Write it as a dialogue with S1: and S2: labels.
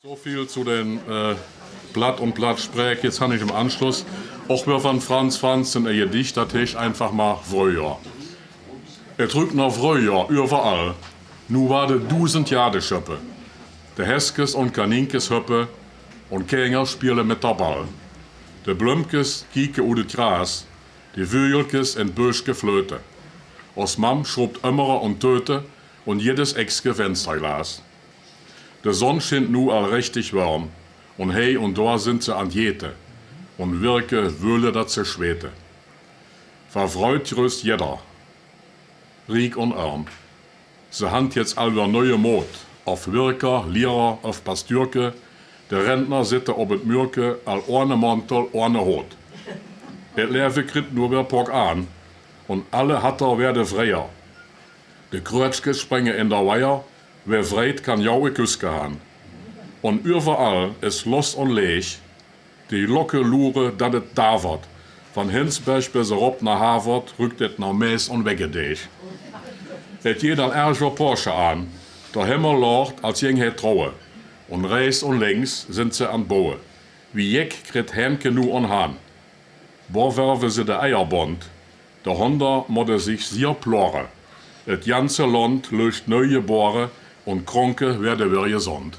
S1: So viel zu den Blatt und Blattsprech. Jetzt habe ich im Anschluss auch wieder von Frans Franzen ein Gedicht, das heißt einfach mal Frühjahr. Er drückt noch Frühjahr überall. Nu war de 1000 Jahre Schöppe. De Heskes und Kaninkes Höppe und Känger spielen mit der Ball. De Blümkes kieken u het Gras, die Vögelkes en Böschke Flöte. Os Mam schrubbt Ömmerer und Töte und jedes Exke Fensterglas. De Sonn schint nu all richtig warm und hei und da sind sie an Jete und wirke wöhle dat ze schwete. Verfreut größt jeder, riek und arm. Se hand jetzt allwer neue Mot, auf Wirker, Lehrer, auf Pastürke, der Rentner sitte ob et Mürke, all ohne Mantel, ohne Hut. Et Lerve krit nur wer Pock an und alle Hatter werde freier. De Krötschkes springen in der Weiher, wer freit kann jaue Küske han. Und überall ist los und leeg, die Locke lure, dat et da wird. Von Hinsberg bis Rob nach Harvard rückt et nach Mees und weggedeich. Et jeder Erger Porsche an, der Himmel lacht, als jeng het traue. Und rechts und links sind sie an Boe. Wie jeck krit Hähnke nu an Han. Bo werfe sie de Eierbond, der Honder modde sich sehr plore. Et ganze Land löscht neue Bohre und Kronke werde wir gesund.